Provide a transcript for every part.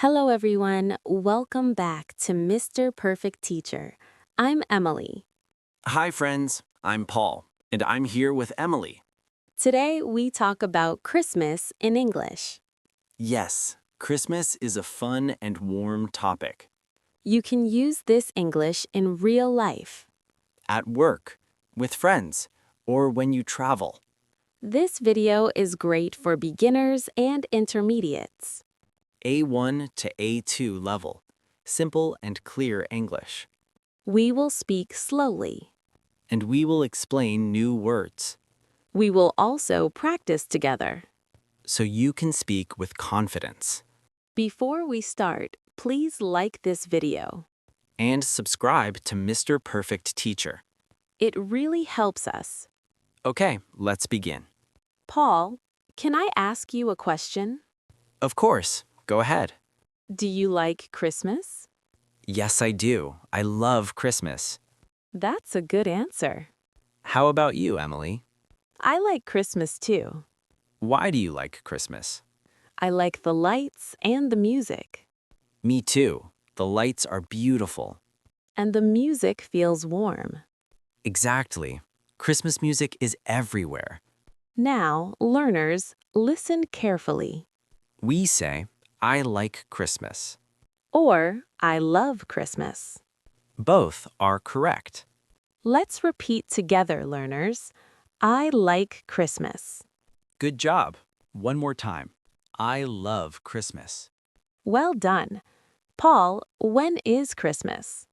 Hello, everyone. Welcome back to Mr. Perfect Teacher. I'm Emily. Hi, friends. I'm Paul, and I'm here with Emily. Today, we talk about Christmas in English. Yes, Christmas is a fun and warm topic. You can use this English in real life. At work, with friends, or when you travel. This video is great for beginners and intermediates. A1 to A2 level. Simple and clear English. We will speak slowly. And we will explain new words, We will also practice together. so you can speak with confidence. Before we start, please like this video. And subscribe to Mr. Perfect Teacher. It really helps us. Okay, let's begin. Paul, can I ask you a question? Of course, go ahead. Do you like Christmas? Yes, I do. I love Christmas. That's a good answer. How about you, Emily? I like Christmas too. Why do you like Christmas? I like the lights and the music. Me too. The lights are beautiful. And the music feels warm. Exactly. Christmas music is everywhere. Now, learners, listen carefully. We say, I like Christmas. Or, I love Christmas. Both are correct. Let's repeat together, learners. I like Christmas. Good job. One more time. I love Christmas. Well done. Paul, when is Christmas?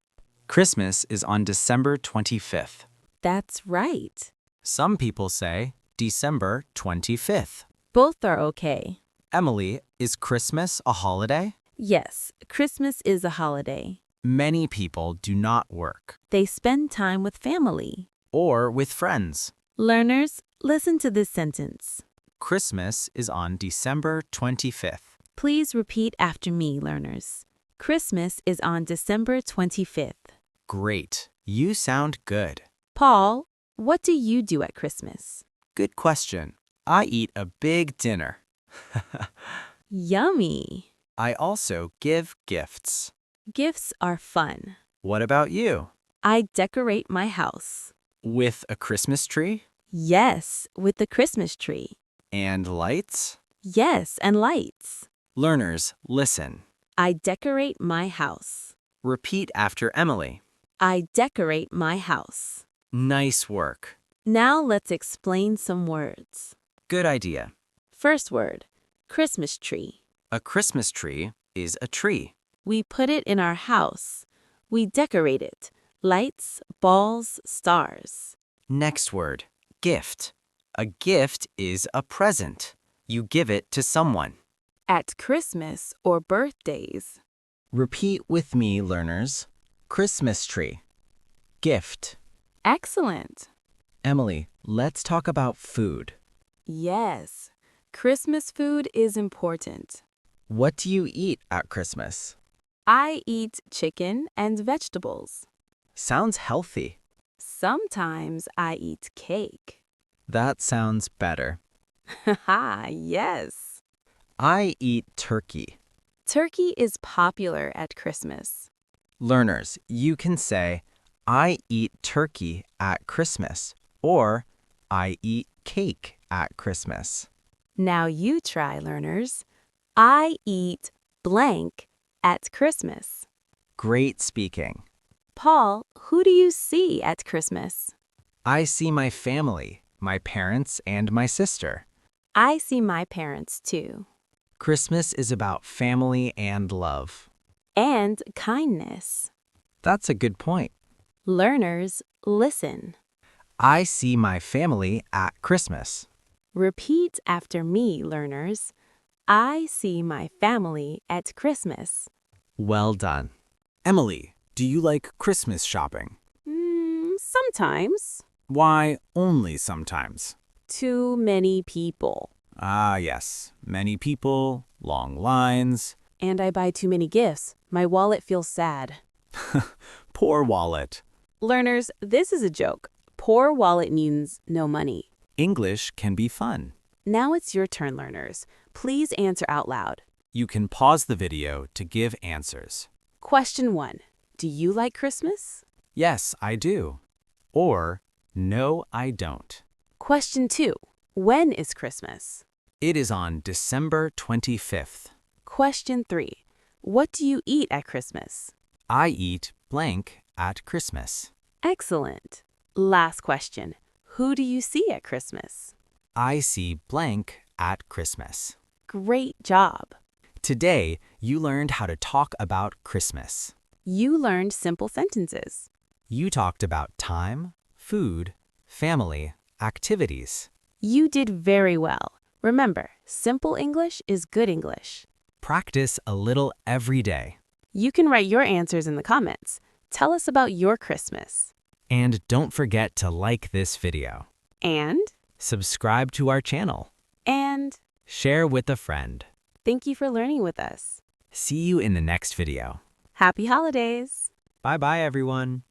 Christmas is on December 25th. That's right. Some people say December 25th. Both are okay. Emily, is Christmas a holiday? Yes, Christmas is a holiday. Many people do not work. They spend time with family. Or with friends. Learners, listen to this sentence. Christmas is on December 25th. Please repeat after me, learners. Christmas is on December 25th. Great. You sound good. Paul, what do you do at Christmas? Good question. I eat a big dinner. Yummy! I also give gifts. Gifts are fun. What about you? I decorate my house. With a Christmas tree? Yes, with the Christmas tree. And lights? Yes, and lights. Learners, listen. I decorate my house. Repeat after Emily. I decorate my house. Nice work. Now let's explain some words. Good idea. First word, Christmas tree. A Christmas tree is a tree. We put it in our house. We decorate it. Lights, balls, stars. Next word, gift. A gift is a present. You give it to someone. At Christmas or birthdays. Repeat with me, learners. Christmas tree. Gift. Excellent. Emily, let's talk about food. Yes, Christmas food is important. What do you eat at Christmas? I eat chicken and vegetables. Sounds healthy. Sometimes I eat cake. That sounds better. Haha, yes. I eat turkey. Turkey is popular at Christmas. Learners, you can say, I eat turkey at Christmas, or I eat cake at Christmas. Now you try, learners. I eat blank at Christmas. Great speaking. Paul, who do you see at Christmas? I see my family, my parents, and my sister. I see my parents too. Christmas is about family and love. And kindness. That's a good point. Learners, listen. I see my family at Christmas. Repeat after me, learners. I see my family at Christmas. Well done. Emily, do you like Christmas shopping? Sometimes. Why only sometimes? Too many people. Ah, yes. Many people, long lines. And I buy too many gifts. My wallet feels sad. Poor wallet. Learners, this is a joke. Poor wallet means no money. English can be fun. Now it's your turn, learners. Please answer out loud. You can pause the video to give answers. Question 1. Do you like Christmas? Yes, I do. Or, no, I don't. Question 2. When is Christmas? It is on December 25th. Question 3. What do you eat at Christmas? I eat blank at Christmas. Excellent. Last question. Who do you see at Christmas? I see blank at Christmas. Great job. Today, you learned how to talk about Christmas. You learned simple sentences. You talked about time, food, family, activities. You did very well. Remember, simple English is good English. Practice a little every day. You can write your answers in the comments. Tell us about your Christmas. And don't forget to like this video. And Subscribe to our channel. share with a friend. Thank you for learning with us. See you in the next video. Happy holidays! Bye-bye, everyone.